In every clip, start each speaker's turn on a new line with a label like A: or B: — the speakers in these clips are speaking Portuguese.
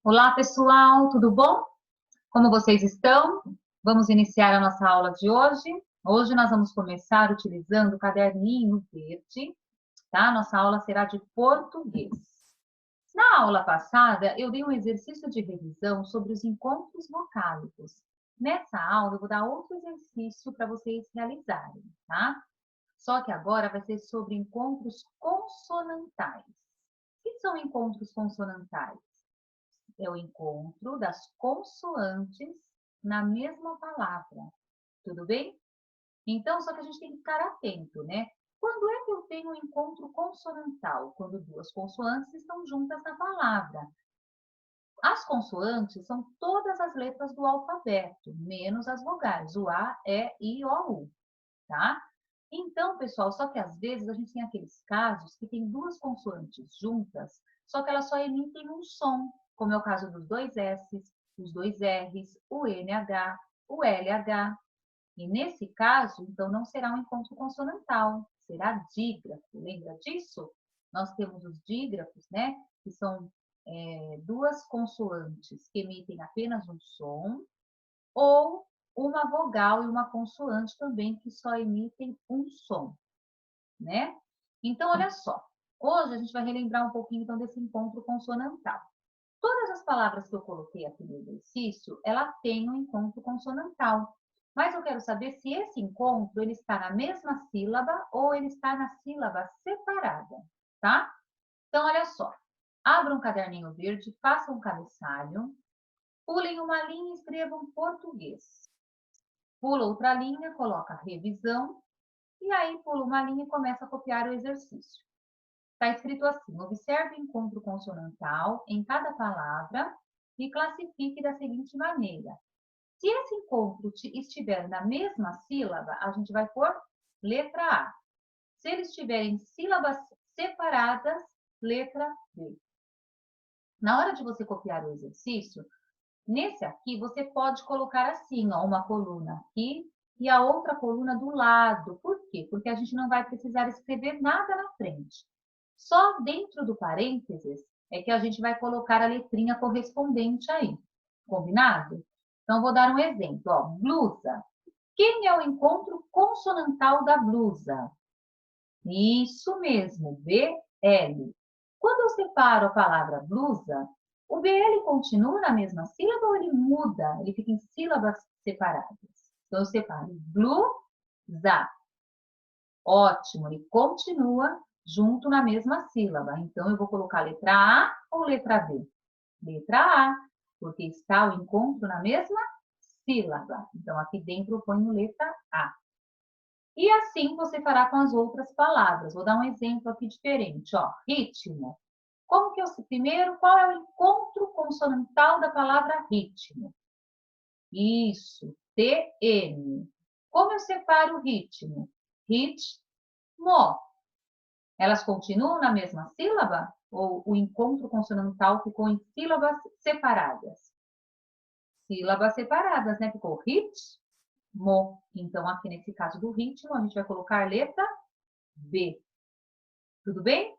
A: Olá, pessoal, tudo bom? Como vocês estão? Vamos iniciar a nossa aula de hoje. Hoje nós vamos começar utilizando o caderninho verde, tá? Nossa aula será de português. Na aula passada, eu dei um exercício de revisão sobre os encontros vocálicos. Nessa aula, eu vou dar outro exercício para vocês realizarem, tá? Só que agora vai ser sobre encontros consonantais. O que são encontros consonantais? É o encontro das consoantes na mesma palavra. Tudo bem? Então, só que a gente tem que ficar atento, né? Quando é que eu tenho um encontro consonantal? Quando duas consoantes estão juntas na palavra. As consoantes são todas as letras do alfabeto, menos as vogais, o A, E, I, O, U, tá? Então, pessoal, só que às vezes a gente tem aqueles casos que tem duas consoantes juntas, só que elas só emitem um som, como é o caso dos dois S's, os dois R's, o NH, o LH. E nesse caso, então, não será um encontro consonantal, será dígrafo. Lembra disso? Nós temos os dígrafos, né? Que são duas consoantes que emitem apenas um som, ou uma vogal e uma consoante também que só emitem um som, né? Então, olha só. Hoje a gente vai relembrar um pouquinho então desse encontro consonantal. Todas as palavras que eu coloquei aqui no exercício, ela tem um encontro consonantal. Mas eu quero saber se esse encontro ele está na mesma sílaba ou ele está na sílaba separada, tá? Então, olha só. Abra um caderninho verde, faça um cabeçalho, pulem uma linha e escrevam português. Pula outra linha, coloca revisão, e aí pula uma linha e começa a copiar o exercício. Está escrito assim: observe o encontro consonantal em cada palavra e classifique da seguinte maneira. Se esse encontro estiver na mesma sílaba, a gente vai pôr letra A. Se ele estiver em sílabas separadas, letra B. Na hora de você copiar o exercício, nesse aqui, você pode colocar assim, ó, uma coluna aqui e a outra coluna do lado. Por quê? Porque a gente não vai precisar escrever nada na frente. Só dentro do parênteses é que a gente vai colocar a letrinha correspondente aí. Combinado? Então, vou dar um exemplo, ó. Blusa. Quem é o encontro consonantal da blusa? Isso mesmo, BL. Quando eu separo a palavra blusa, o BL continua na mesma sílaba ou ele muda? Ele fica em sílabas separadas. Então, eu separo blusa. Ótimo, ele continua junto na mesma sílaba. Então, eu vou colocar letra A ou letra B? Letra A, porque está o encontro na mesma sílaba. Então, aqui dentro eu ponho letra A. E assim você fará com as outras palavras. Vou dar um exemplo aqui diferente, ó. Ritmo. Como que eu sei? Primeiro, qual é o encontro consonantal da palavra ritmo? Isso, TM. Como eu separo o ritmo? Ritmo. Elas continuam na mesma sílaba? Ou o encontro consonantal ficou em sílabas separadas? Sílabas separadas, né? Ficou ritmo. Então, aqui nesse caso do ritmo, a gente vai colocar a letra B. Tudo bem?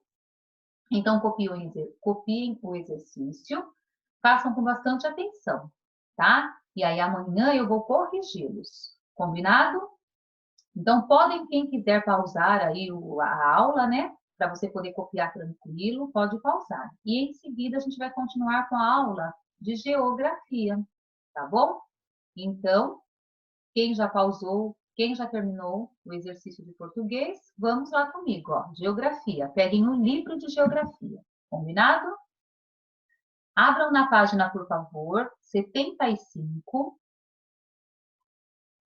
A: Então, copiem o exercício, façam com bastante atenção, tá? E aí amanhã eu vou corrigi-los. Combinado? Então, podem, quem quiser pausar aí a aula, né? Para você poder copiar tranquilo, pode pausar. E em seguida a gente vai continuar com a aula de geografia, tá bom? Então, quem já pausou, quem já terminou o exercício de português, vamos lá comigo, ó. Geografia. Peguem um livro de geografia. Combinado? Abram na página, por favor, 75.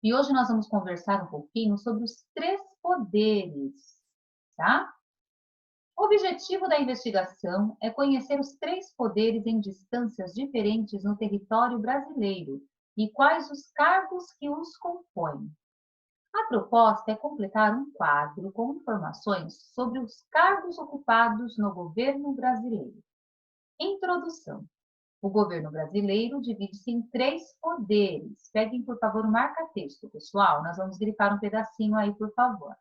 A: E hoje nós vamos conversar um pouquinho sobre os três poderes, tá? O objetivo da investigação é conhecer os três poderes em distâncias diferentes no território brasileiro e quais os cargos que os compõem. A proposta é completar um quadro com informações sobre os cargos ocupados no governo brasileiro. Introdução. O governo brasileiro divide-se em três poderes. Peguem, por favor, o marca-texto, pessoal. Nós vamos grifar um pedacinho aí, por favor.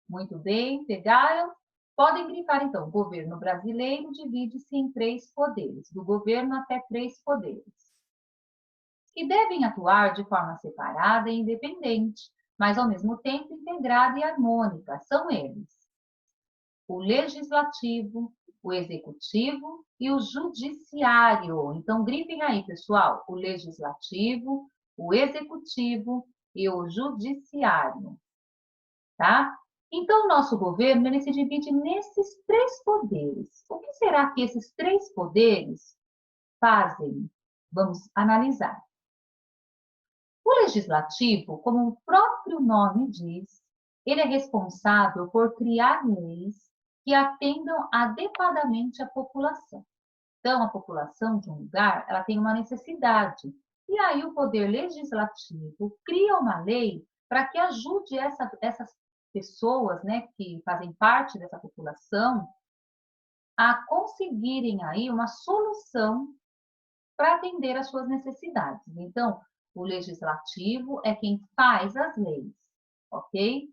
A: Muito bem, pegaram? Podem grifar, então, o governo brasileiro divide-se em 3 poderes, do governo até 3 poderes, que devem atuar de forma separada e independente, mas ao mesmo tempo integrada e harmônica. São eles: o legislativo, o executivo e o judiciário. Então, grifem aí, pessoal, o legislativo, o executivo e o judiciário, tá? Então, o nosso governo, ele se divide nesses 3 poderes. O que será que esses 3 poderes fazem? Vamos analisar. O legislativo, como o próprio nome diz, ele é responsável por criar leis que atendam adequadamente à população. Então, a população de um lugar, ela tem uma necessidade. E aí o poder legislativo cria uma lei para que ajude essas pessoas, né, que fazem parte dessa população a conseguirem aí uma solução para atender às suas necessidades. Então, o legislativo é quem faz as leis, ok?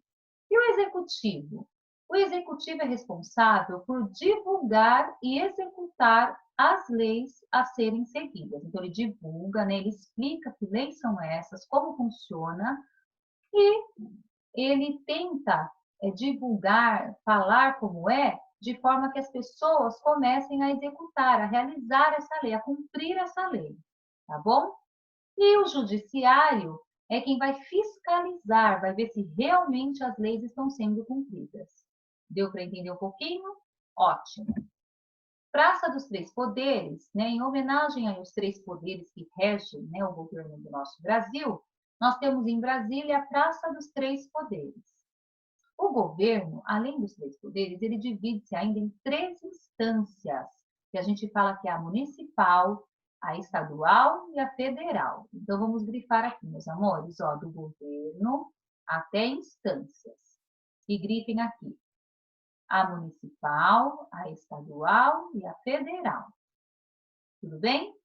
A: E o executivo? O executivo é responsável por divulgar e executar as leis a serem seguidas. Então, ele divulga, né? Ele explica que leis são essas, como funciona, e ele tenta divulgar, falar como é, de forma que as pessoas comecem a executar, a realizar essa lei, a cumprir essa lei, tá bom? E o judiciário é quem vai fiscalizar, vai ver se realmente as leis estão sendo cumpridas. Deu para entender um pouquinho? Ótimo. Praça dos Três Poderes, né, em homenagem aos 3 poderes que regem, né, o governo do nosso Brasil, nós temos em Brasília a Praça dos Três Poderes. O governo, além dos 3 poderes, ele divide-se ainda em 3 instâncias, que a gente fala que é a municipal, a estadual e a federal. Então, vamos grifar aqui, meus amores, ó, do governo até instâncias. E grifem aqui: a municipal, a estadual e a federal. Tudo bem?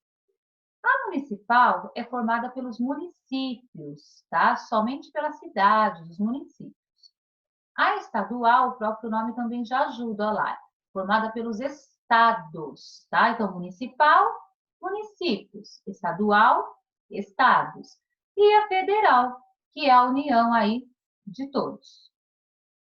A: A municipal é formada pelos municípios, tá? Somente pelas cidades, os municípios. A estadual, o próprio nome também já ajuda, olha lá, formada pelos estados, tá? Então, municipal, municípios, estadual, estados. E a federal, que é a união aí de todos.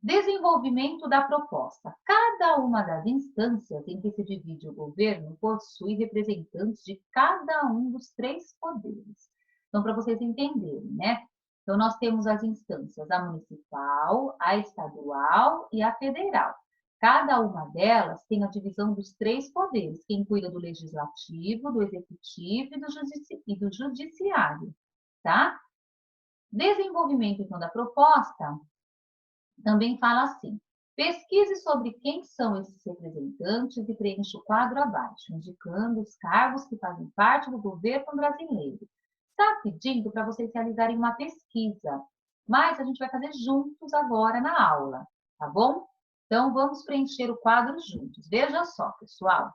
A: Desenvolvimento da proposta. Cada uma das instâncias em que se divide o governo possui representantes de cada um dos 3 poderes. Então, para vocês entenderem, né? Então, nós temos as instâncias, a municipal, a estadual e a federal. Cada uma delas tem a divisão dos 3 poderes, quem cuida do legislativo, do executivo e do judiciário, tá? Desenvolvimento, então, da proposta também fala assim: pesquise sobre quem são esses representantes e preencha o quadro abaixo, indicando os cargos que fazem parte do governo brasileiro. Está pedindo para vocês realizarem uma pesquisa, mas a gente vai fazer juntos agora na aula, tá bom? Então, vamos preencher o quadro juntos. Veja só, pessoal.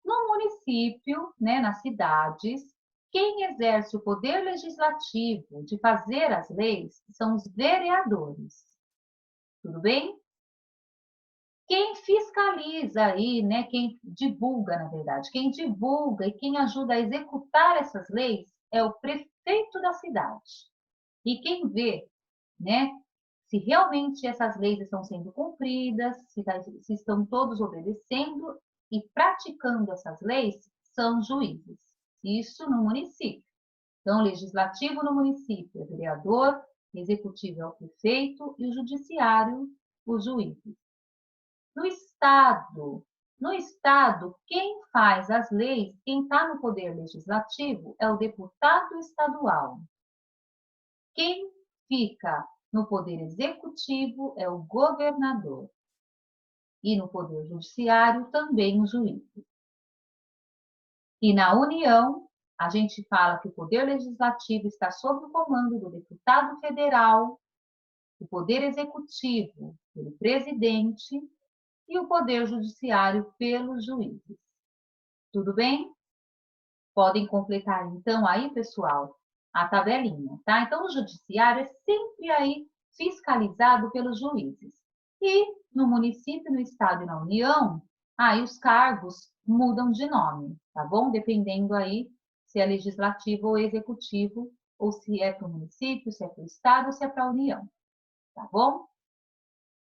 A: No município, né, nas cidades, quem exerce o poder legislativo de fazer as leis são os vereadores. Tudo bem? Quem fiscaliza aí, né, quem divulga, na verdade, quem divulga e quem ajuda a executar essas leis é o prefeito da cidade. E quem vê, né, se realmente essas leis estão sendo cumpridas, se estão todos obedecendo e praticando essas leis, são juízes. Isso no município. Então, o legislativo no município é o vereador, o executivo é o prefeito e o judiciário, os juízes. No Estado, quem faz as leis, quem está no poder legislativo é o deputado estadual. Quem fica no poder executivo é o governador. E no poder judiciário também o juiz. E na União, a gente fala que o poder legislativo está sob o comando do deputado federal, o poder executivo pelo presidente e o poder judiciário pelos juízes. Tudo bem? Podem completar então aí, pessoal, a tabelinha, tá? Então, o judiciário é sempre aí fiscalizado pelos juízes. E No município, no estado e na União, aí os cargos mudam de nome, tá bom? Dependendo aí se é legislativo ou executivo, ou se é para o município, se é para o estado, ou se é para a União, tá bom?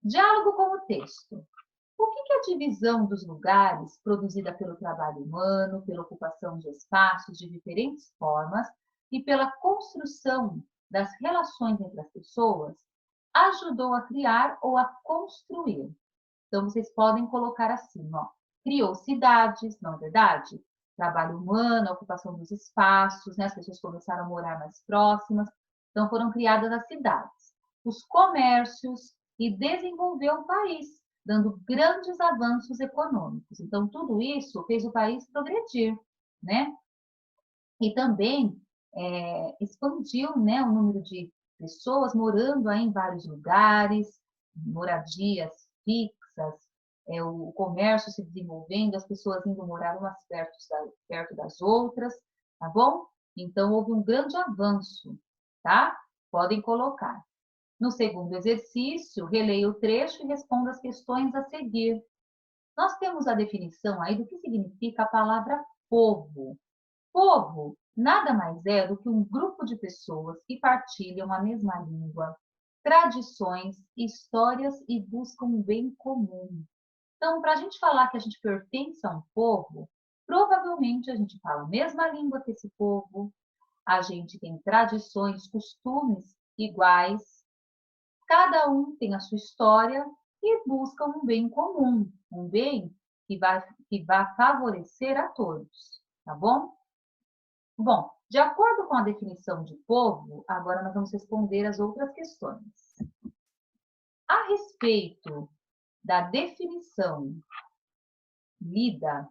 A: Diálogo com o texto. O que é a divisão dos lugares produzida pelo trabalho humano, pela ocupação de espaços de diferentes formas e pela construção das relações entre as pessoas ajudou a criar ou a construir? Então, vocês podem colocar assim, ó, criou cidades, não é verdade? Trabalho humano, a ocupação dos espaços, né? As pessoas começaram a morar mais próximas, então foram criadas as cidades, os comércios e desenvolveu o país, dando grandes avanços econômicos. Então, tudo isso fez o país progredir, né? E também expandiu, né, o número de pessoas morando aí em vários lugares, moradias fixas, o comércio se desenvolvendo, as pessoas indo morar umas perto das outras, tá bom? Então, houve um grande avanço, tá? Podem colocar. No segundo exercício, releia o trecho e responda as questões a seguir. Nós temos a definição aí do que significa a palavra povo. Povo nada mais é do que um grupo de pessoas que partilham a mesma língua, tradições, histórias e buscam um bem comum. Então, para a gente falar que a gente pertence a um povo, provavelmente a gente fala a mesma língua que esse povo, a gente tem tradições, costumes iguais, cada um tem a sua história e busca um bem comum, um bem que vai favorecer a todos, tá bom? Bom, de acordo com a definição de povo, agora nós vamos responder as outras questões. A respeito da definição lida,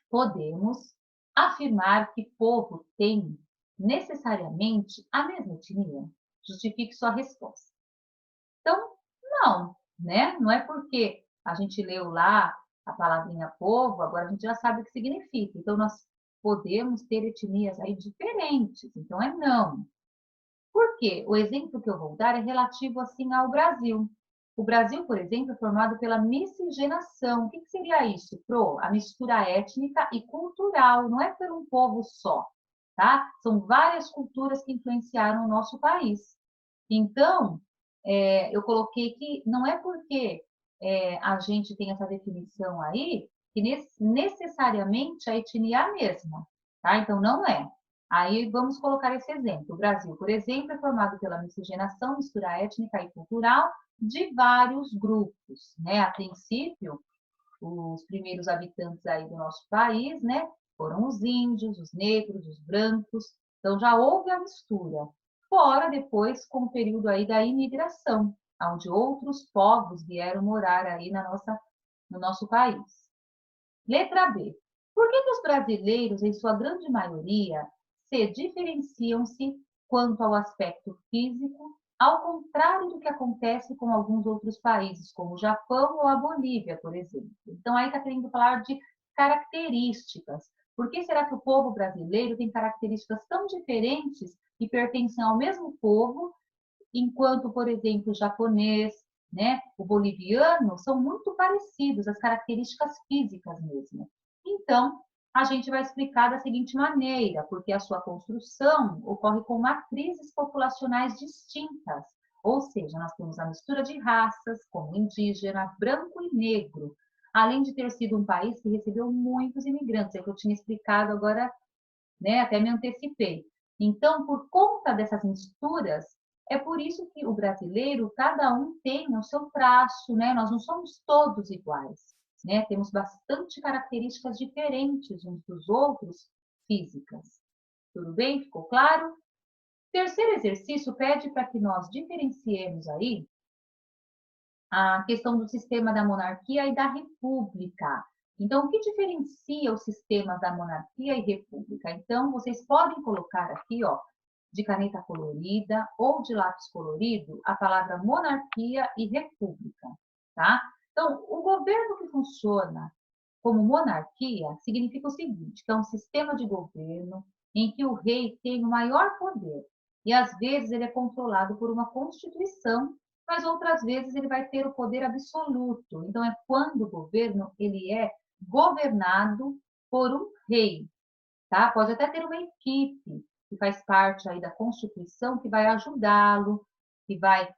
A: podemos afirmar que povo tem necessariamente a mesma etnia? Justifique sua resposta. Então, não, né? Não é porque a gente leu lá a palavrinha povo, agora a gente já sabe o que significa. Então, nós podemos ter etnias aí diferentes. Então, é não. Por quê? O exemplo que eu vou dar é relativo, assim, ao Brasil. O Brasil, por exemplo, é formado pela miscigenação. O que seria isso, Pro? A mistura étnica e cultural, não é por um povo só, tá? São várias culturas que influenciaram o nosso país. Então, eu coloquei que não é porque a gente tem essa definição aí que necessariamente a etnia é a mesma, tá? Então, não é. Aí vamos colocar esse exemplo. O Brasil, por exemplo, é formado pela miscigenação, mistura étnica e cultural de vários grupos, né? A princípio, os primeiros habitantes aí do nosso país, né? Foram os índios, os negros, os brancos. Então já houve a mistura. Fora depois com o período aí da imigração, onde outros povos vieram morar aí no nosso país. Letra B. Por que os brasileiros, em sua grande maioria, se diferenciam-se quanto ao aspecto físico, ao contrário do que acontece com alguns outros países, como o Japão ou a Bolívia, por exemplo? Então, aí está querendo falar de características. Por que será que o povo brasileiro tem características tão diferentes e pertencem ao mesmo povo, enquanto, por exemplo, o japonês, né, o boliviano, são muito parecidos, as características físicas mesmo. Então, a gente vai explicar da seguinte maneira, porque a sua construção ocorre com matrizes populacionais distintas, ou seja, nós temos a mistura de raças, como indígena, branco e negro, além de ter sido um país que recebeu muitos imigrantes, é que eu tinha explicado agora, né, até me antecipei. Então, por conta dessas misturas, é por isso que o brasileiro, cada um tem o seu traço, né? Nós não somos todos iguais, né? Temos bastante características diferentes uns dos outros, físicas. Tudo bem? Ficou claro? Terceiro exercício pede para que nós diferenciemos aí a questão do sistema da monarquia e da república. Então, o que diferencia os sistemas da monarquia e república? Então, vocês podem colocar aqui, ó, de caneta colorida ou de lápis colorido, a palavra monarquia e república, tá? Então, o governo que funciona como monarquia significa o seguinte, que é um sistema de governo em que o rei tem o maior poder e, às vezes, ele é controlado por uma constituição mas outras vezes ele vai ter o poder absoluto. Então, é quando o governo ele é governado por um rei, tá? Pode até ter uma equipe que faz parte aí da Constituição que vai ajudá-lo, que vai,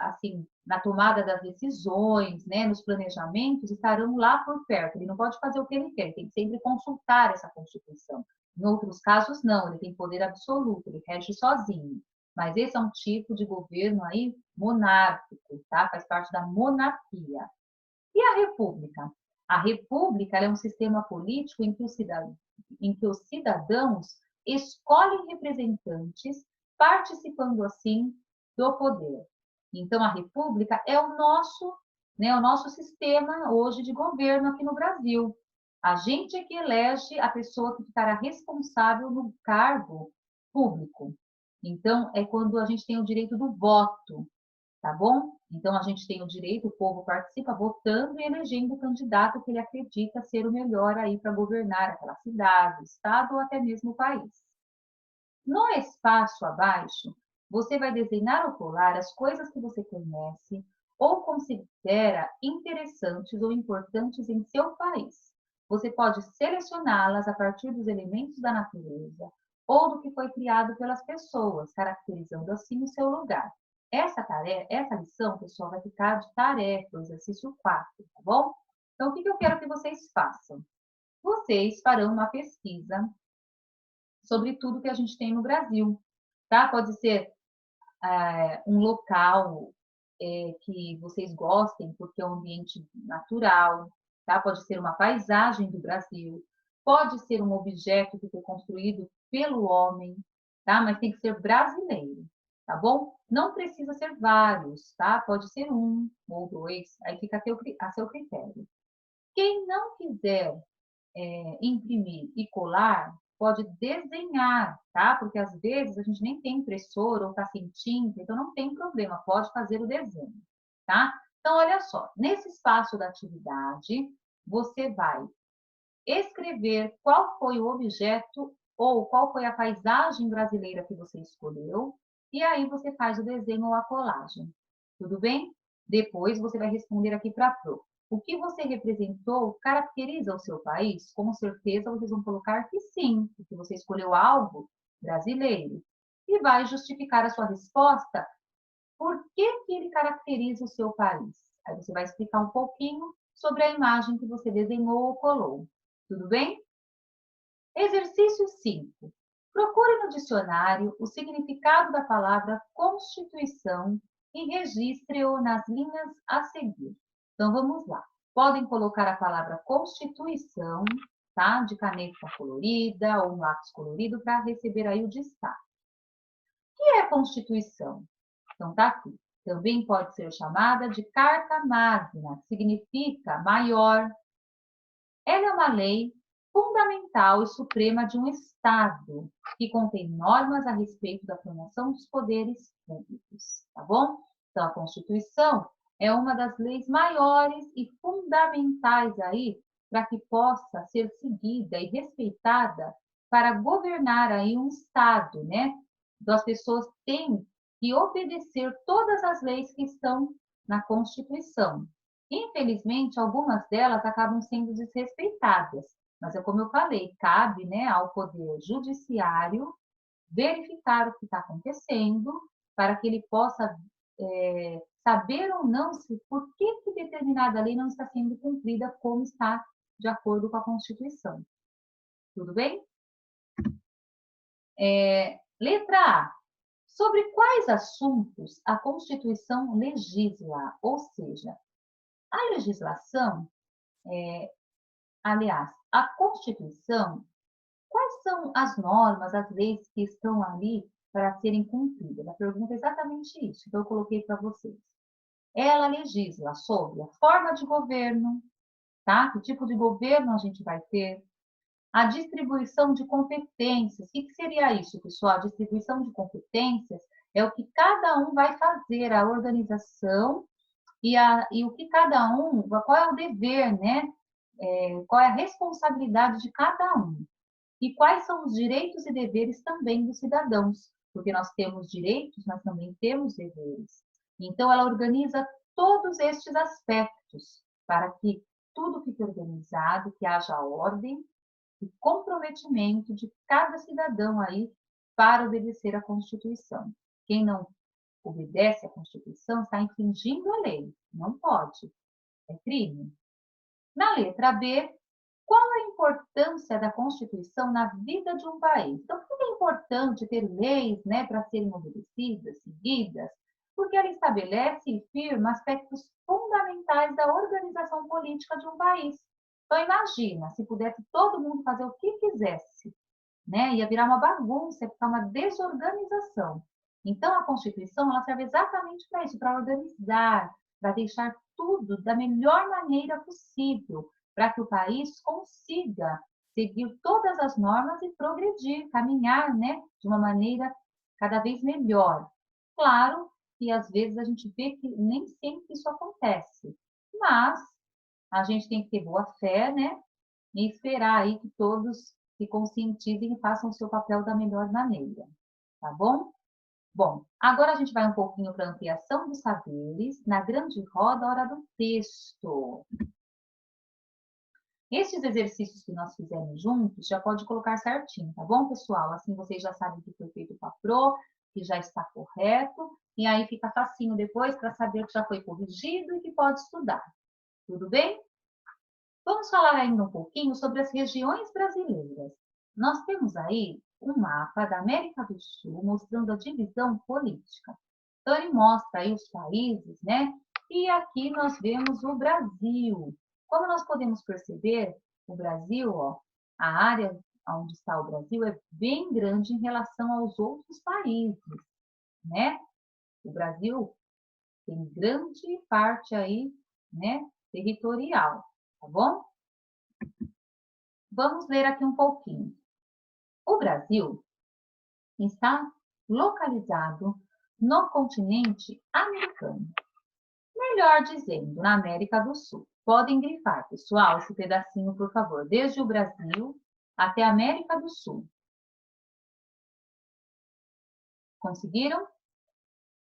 A: assim, na tomada das decisões, né, nos planejamentos, estarão lá por perto. Ele não pode fazer o que ele quer, ele tem que sempre consultar essa Constituição. Em outros casos, não, ele tem poder absoluto, ele rege sozinho. Mas esse é um tipo de governo aí monárquico, tá? Faz parte da monarquia. E a república? A república é um sistema político em que os cidadãos escolhem representantes, participando assim do poder. Então, a república é o nosso sistema hoje de governo aqui no Brasil. A gente é que elege a pessoa que ficará responsável no cargo público. Então, é quando a gente tem o direito do voto, tá bom? Então, a gente tem o direito, o povo participa votando e elegendo o candidato que ele acredita ser o melhor aí para governar aquela cidade, o estado ou até mesmo o país. No espaço abaixo, você vai desenhar ou colar as coisas que você conhece ou considera interessantes ou importantes em seu país. Você pode selecioná-las a partir dos elementos da natureza ou do que foi criado pelas pessoas, caracterizando assim o seu lugar. Essa lição, pessoal, vai ficar de tarefa, exercício 4, tá bom? Então, o que eu quero que vocês façam? Vocês farão uma pesquisa sobre tudo que a gente tem no Brasil, tá? Pode ser um local que vocês gostem, porque é um ambiente natural, tá? Pode ser uma paisagem do Brasil, pode ser um objeto que foi construído pelo homem, tá? Mas tem que ser brasileiro, tá bom? Não precisa ser vários, tá? Pode ser um ou dois, aí fica a seu critério. Quem não quiser imprimir e colar, pode desenhar, tá? Porque às vezes a gente nem tem impressora ou está sem tinta, então não tem problema, pode fazer o desenho, tá? Então, olha só, nesse espaço da atividade, você vai escrever qual foi o objeto ou qual foi a paisagem brasileira que você escolheu, e aí você faz o desenho ou a colagem. Tudo bem? Depois você vai responder aqui para a Pro. O que você representou caracteriza o seu país? Com certeza vocês vão colocar que sim, porque você escolheu algo brasileiro. E vai justificar a sua resposta por que ele caracteriza o seu país. Aí você vai explicar um pouquinho sobre a imagem que você desenhou ou colou. Tudo bem? Exercício 5. Procure no dicionário o significado da palavra Constituição e registre-o nas linhas a seguir. Então, vamos lá. Podem colocar a palavra Constituição, tá? De caneta colorida ou um lápis colorido para receber aí o destaque. O que é Constituição? Então, tá aqui. Também pode ser chamada de Carta Magna, que significa maior. Ela é uma lei fundamental e suprema de um Estado, que contém normas a respeito da promoção dos poderes públicos, tá bom? Então, a Constituição é uma das leis maiores e fundamentais aí para que possa ser seguida e respeitada para governar aí um Estado, né? Então, as pessoas têm que obedecer todas as leis que estão na Constituição. Infelizmente, algumas delas acabam sendo desrespeitadas, mas é como eu falei, cabe, né, ao Poder Judiciário verificar o que está acontecendo para que ele possa saber ou não se por que determinada lei não está sendo cumprida como está de acordo com a Constituição. Tudo bem? Letra A. Sobre quais assuntos a Constituição legisla? Ou seja, a legislação, aliás, a Constituição, quais são as normas, as leis que estão ali para serem cumpridas? A pergunta é exatamente isso, então eu coloquei para vocês. Ela legisla sobre a forma de governo, tá? Que tipo de governo a gente vai ter? A distribuição de competências. O que seria isso, pessoal? A distribuição de competências é o que cada um vai fazer, a organização e o que cada um, qual é o dever, né? Qual é a responsabilidade de cada um. E quais são os direitos e deveres também dos cidadãos, porque nós temos direitos, mas também temos deveres. Então, ela organiza todos estes aspectos para que tudo fique organizado, que haja ordem e comprometimento de cada cidadão aí para obedecer à Constituição. Quem não obedece à Constituição está infringindo a lei, não pode, é crime. Na letra B, qual a importância da Constituição na vida de um país? Então, por que é importante ter leis, né, para serem obedecidas, seguidas? Porque ela estabelece e firma aspectos fundamentais da organização política de um país. Então, imagina, se pudesse todo mundo fazer o que quisesse, né? Ia virar uma bagunça, ia ficar uma desorganização. Então, a Constituição, ela serve exatamente para isso, para organizar, para deixar tudo da melhor maneira possível, para que o país consiga seguir todas as normas e progredir, caminhar, né, de uma maneira cada vez melhor. Claro que às vezes a gente vê que nem sempre isso acontece, mas a gente tem que ter boa fé, né, e esperar aí que todos se conscientizem e façam o seu papel da melhor maneira, tá bom? Bom, agora a gente vai um pouquinho para a ampliação dos saberes, na grande roda, hora do texto. Estes exercícios que nós fizemos juntos, já pode colocar certinho, tá bom, pessoal? Assim vocês já sabem que foi feito para a Pro, que já está correto, e aí fica facinho depois para saber que já foi corrigido e que pode estudar. Tudo bem? Vamos falar ainda um pouquinho sobre as regiões brasileiras. Nós temos aí um mapa da América do Sul mostrando a divisão política. Então, ele mostra aí os países, né? E aqui nós vemos o Brasil. Como nós podemos perceber, o Brasil, ó, a área onde está o Brasil é bem grande em relação aos outros países, né? O Brasil tem grande parte aí, né, territorial, tá bom? Vamos ler aqui um pouquinho. O Brasil está localizado no continente americano. Melhor dizendo, na América do Sul. Podem grifar, pessoal, esse pedacinho, por favor. Desde o Brasil até a América do Sul. Conseguiram?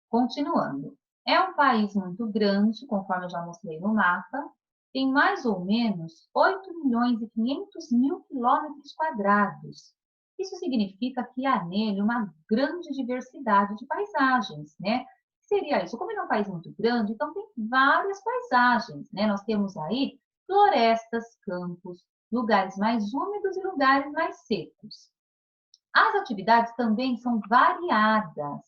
A: Continuando. É um país muito grande, conforme eu já mostrei no mapa. Tem mais ou menos 8.500.000 quilômetros quadrados. Isso significa que há nele uma grande diversidade de paisagens, né? Seria isso. Como ele é um país muito grande, então tem várias paisagens, né? Nós temos aí florestas, campos, lugares mais úmidos e lugares mais secos. As atividades também são variadas,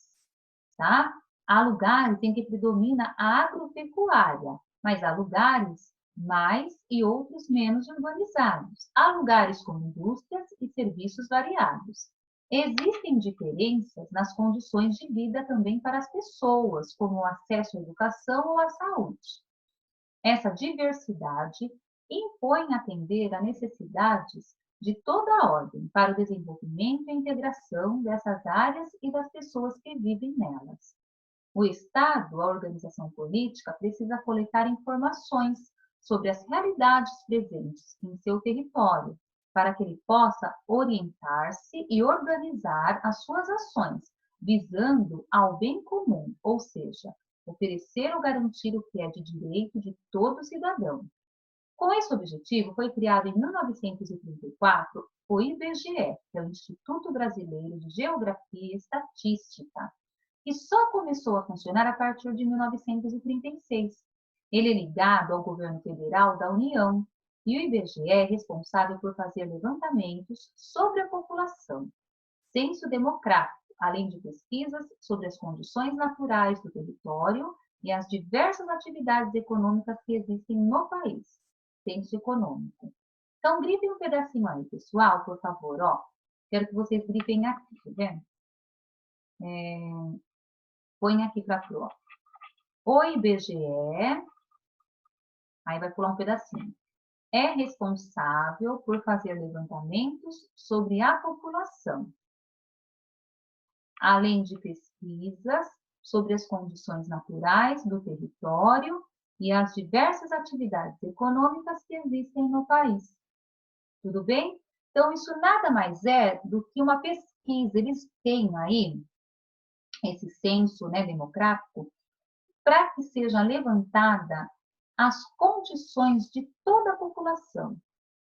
A: tá? Há lugares em que predomina a agropecuária, mas há lugares mais e outros menos urbanizados. Há lugares com indústrias e serviços variados. Existem diferenças nas condições de vida também para as pessoas, como o acesso à educação ou à saúde. Essa diversidade impõe atender a necessidades de toda a ordem para o desenvolvimento e integração dessas áreas e das pessoas que vivem nelas. O Estado, a organização política, precisa coletar informações sobre as realidades presentes em seu território, para que ele possa orientar-se e organizar as suas ações, visando ao bem comum, ou seja, oferecer ou garantir o que é de direito de todo cidadão. Com esse objetivo, foi criado em 1934 o IBGE, que é o Instituto Brasileiro de Geografia e Estatística, que só começou a funcionar a partir de 1936. Ele é ligado ao governo federal da União e o IBGE é responsável por fazer levantamentos sobre a população, censo demográfico, além de pesquisas sobre as condições naturais do território e as diversas atividades econômicas que existem no país, censo econômico. Então, grifem um pedacinho aí, pessoal, por favor, ó. Quero que vocês grifem aqui, tá vendo? Põe aqui para a prova. O IBGE, aí vai pular um pedacinho, é responsável por fazer levantamentos sobre a população, além de pesquisas sobre as condições naturais do território e as diversas atividades econômicas que existem no país. Tudo bem? Então, isso nada mais é do que uma pesquisa. Eles têm aí esse censo, né, demográfico, para que seja levantada as condições de toda a população,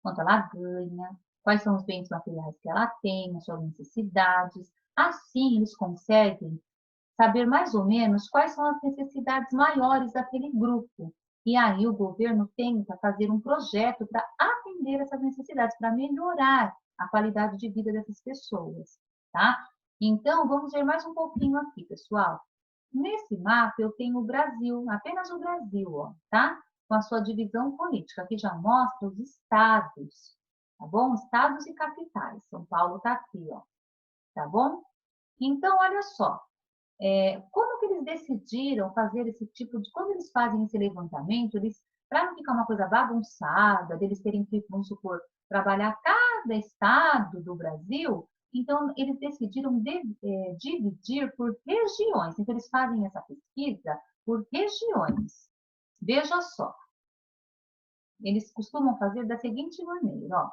A: quanto ela ganha, quais são os bens materiais que ela tem, as suas necessidades. Assim, eles conseguem saber mais ou menos quais são as necessidades maiores daquele grupo. E aí o governo tenta fazer um projeto para atender essas necessidades, para melhorar a qualidade de vida dessas pessoas, tá? Então, vamos ver mais um pouquinho aqui, pessoal. Nesse mapa eu tenho o Brasil, apenas o Brasil, ó, tá? Com a sua divisão política. Aqui já mostra os estados, tá bom? Estados e capitais. São Paulo tá aqui, ó, tá bom? Então, olha só. Como que eles decidiram fazer esse tipo de... Quando eles fazem esse levantamento, eles, para não ficar uma coisa bagunçada, deles terem que, vamos supor, trabalhar cada estado do Brasil, então eles decidiram dividir por regiões. Então, eles fazem essa pesquisa por regiões. Veja só, eles costumam fazer da seguinte maneira, ó.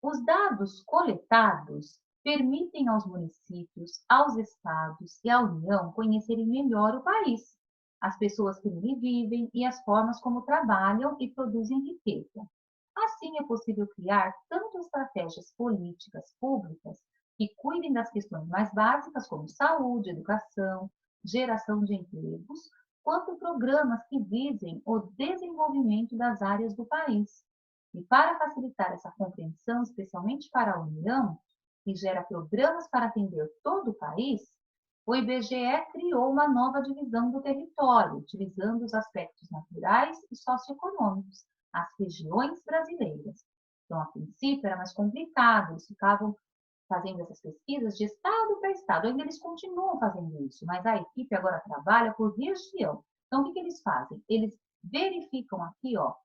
A: Os dados coletados permitem aos municípios, aos estados e à União conhecerem melhor o país, as pessoas que nele vivem e as formas como trabalham e produzem riqueza. Assim, é possível criar tanto estratégias políticas públicas que cuidem das questões mais básicas, como saúde, educação, geração de empregos, quanto programas que visem o desenvolvimento das áreas do país. E para facilitar essa compreensão, especialmente para a União, que gera programas para atender todo o país, o IBGE criou uma nova divisão do território, utilizando os aspectos naturais e socioeconômicos, as regiões brasileiras. Então, a princípio, era mais complicado, eles ficavam fazendo essas pesquisas de estado para estado. Ainda eles continuam fazendo isso, mas a equipe agora trabalha por região. Então, o que eles fazem? Eles verificam aqui, ó,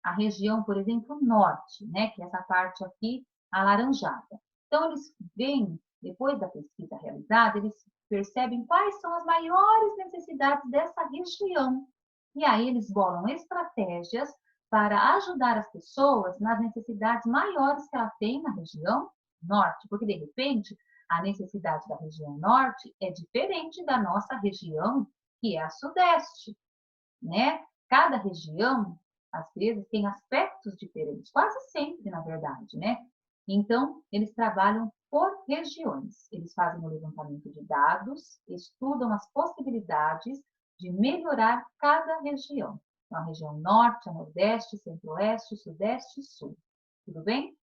A: a região, por exemplo, norte, né, que é essa parte aqui alaranjada. Então, eles veem, depois da pesquisa realizada, eles percebem quais são as maiores necessidades dessa região. E aí eles bolam estratégias para ajudar as pessoas nas necessidades maiores que ela tem na região norte, porque de repente a necessidade da região norte é diferente da nossa região, que é a sudeste, né? Cada região, às vezes, tem aspectos diferentes, quase sempre, na verdade, né? Então, eles trabalham por regiões. Eles fazem o levantamento de dados, estudam as possibilidades de melhorar cada região. Então, a região norte, a nordeste, centro-oeste, sudeste e sul. Tudo bem?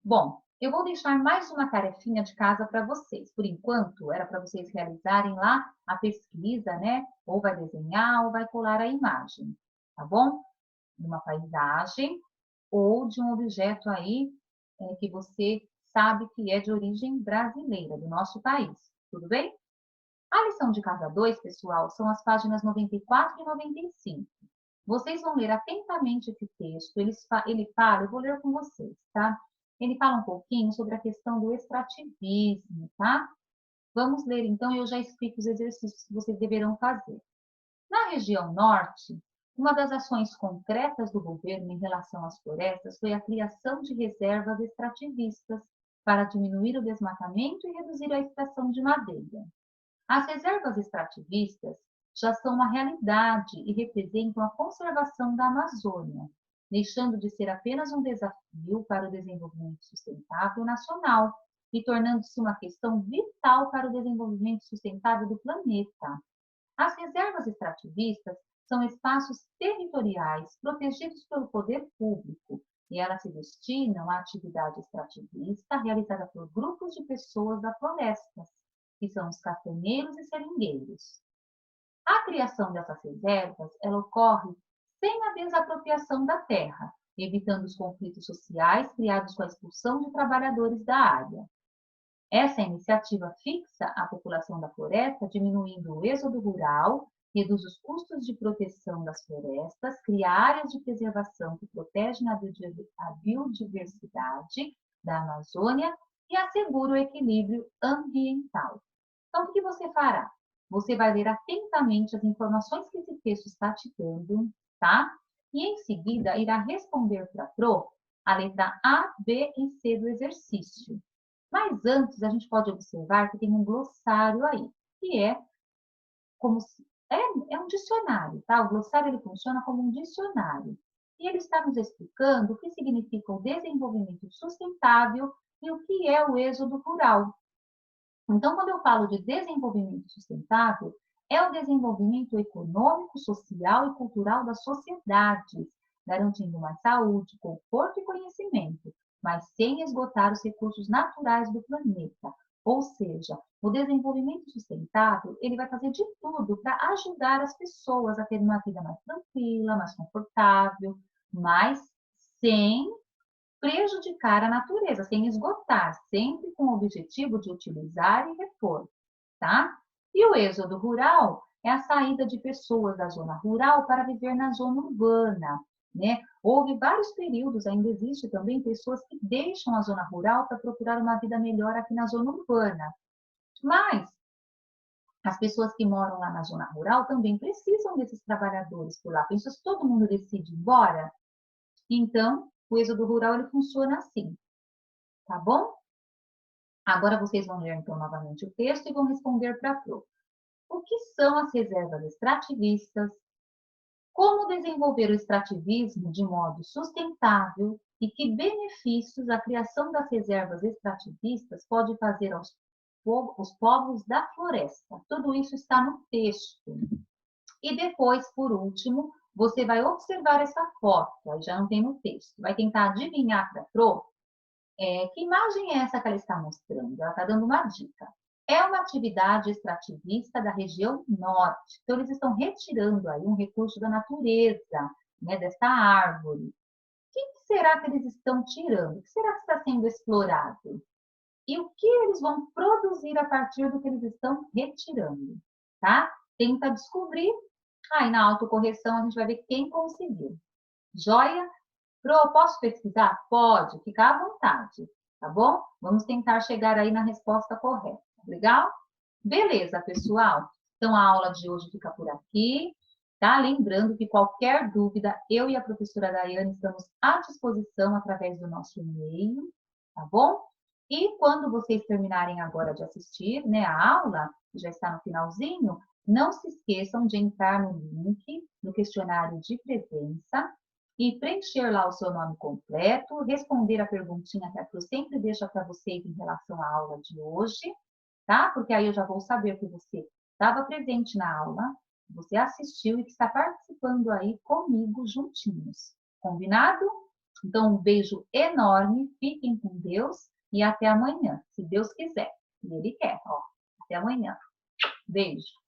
A: Bom, eu vou deixar mais uma tarefinha de casa para vocês. Por enquanto, era para vocês realizarem lá a pesquisa, né? Ou vai desenhar ou vai colar a imagem, tá bom? De uma paisagem ou de um objeto aí que você sabe que é de origem brasileira, do nosso país. Tudo bem? A lição de casa 2, pessoal, são as páginas 94 e 95. Vocês vão ler atentamente esse texto. Ele fala, eu vou ler com vocês, tá? Ele fala um pouquinho sobre a questão do extrativismo, tá? Vamos ler então e eu já explico os exercícios que vocês deverão fazer. Na região norte, uma das ações concretas do governo em relação às florestas foi a criação de reservas extrativistas para diminuir o desmatamento e reduzir a extração de madeira. As reservas extrativistas já são uma realidade e representam a conservação da Amazônia, deixando de ser apenas um desafio para o desenvolvimento sustentável nacional e tornando-se uma questão vital para o desenvolvimento sustentável do planeta. As reservas extrativistas são espaços territoriais protegidos pelo poder público e elas se destinam à atividade extrativista realizada por grupos de pessoas da floresta, que são os castanheiros e seringueiros. A criação dessas reservas, ela ocorre sem a desapropriação da terra, evitando os conflitos sociais criados com a expulsão de trabalhadores da área. Essa iniciativa fixa a população da floresta, diminuindo o êxodo rural, reduz os custos de proteção das florestas, cria áreas de preservação que protegem a biodiversidade da Amazônia e assegura o equilíbrio ambiental. Então, o que você fará? Você vai ler atentamente as informações que esse texto está te dando, tá? E em seguida irá responder para a Pro a letra A, B e C do exercício. Mas antes, a gente pode observar que tem um glossário aí, que é como é um dicionário, tá? O glossário ele funciona como um dicionário. E ele está nos explicando o que significa o desenvolvimento sustentável e o que é o êxodo rural. Então, quando eu falo de desenvolvimento sustentável, é o desenvolvimento econômico, social e cultural das sociedades, garantindo mais saúde, conforto e conhecimento, mas sem esgotar os recursos naturais do planeta. Ou seja, o desenvolvimento sustentável, ele vai fazer de tudo para ajudar as pessoas a terem uma vida mais tranquila, mais confortável, mas sem prejudicar a natureza, sem esgotar, sempre com o objetivo de utilizar e repor, tá? E o êxodo rural é a saída de pessoas da zona rural para viver na zona urbana, né? Houve vários períodos, ainda existe também pessoas que deixam a zona rural para procurar uma vida melhor aqui na zona urbana. Mas as pessoas que moram lá na zona rural também precisam desses trabalhadores por lá. Pensou se todo mundo decide ir embora? Então, o êxodo rural ele funciona assim, tá bom? Agora vocês vão ler então novamente o texto e vão responder para a Pro. O que são as reservas extrativistas? Como desenvolver o extrativismo de modo sustentável e que benefícios a criação das reservas extrativistas pode fazer aos povos da floresta? Tudo isso está no texto. E depois, por último, você vai observar essa foto, aí já não tem no texto. Vai tentar adivinhar para a Pro que imagem é essa que ela está mostrando? Ela está dando uma dica. É uma atividade extrativista da região norte. Então, eles estão retirando aí um recurso da natureza, né, desta árvore. O que será que eles estão tirando? O que será que está sendo explorado? E o que eles vão produzir a partir do que eles estão retirando, tá? Tenta descobrir. Aí, na autocorreção, a gente vai ver quem conseguiu. Joia? Pro, posso pesquisar? Pode, fica à vontade, tá bom? Vamos tentar chegar aí na resposta correta, legal? Beleza, pessoal? Então, a aula de hoje fica por aqui, tá? Lembrando que qualquer dúvida, eu e a professora Daiane estamos à disposição através do nosso e-mail, tá bom? E quando vocês terminarem agora de assistir, né, a aula, que já está no finalzinho, não se esqueçam de entrar no link, no questionário de presença, e preencher lá o seu nome completo, responder a perguntinha que a Cru sempre deixa para vocês em relação à aula de hoje, tá? Porque aí eu já vou saber que você estava presente na aula, você assistiu e que está participando aí comigo juntinhos. Combinado? Então, um beijo enorme, fiquem com Deus e até amanhã, se Deus quiser. E Ele quer, ó. Até amanhã. Beijo.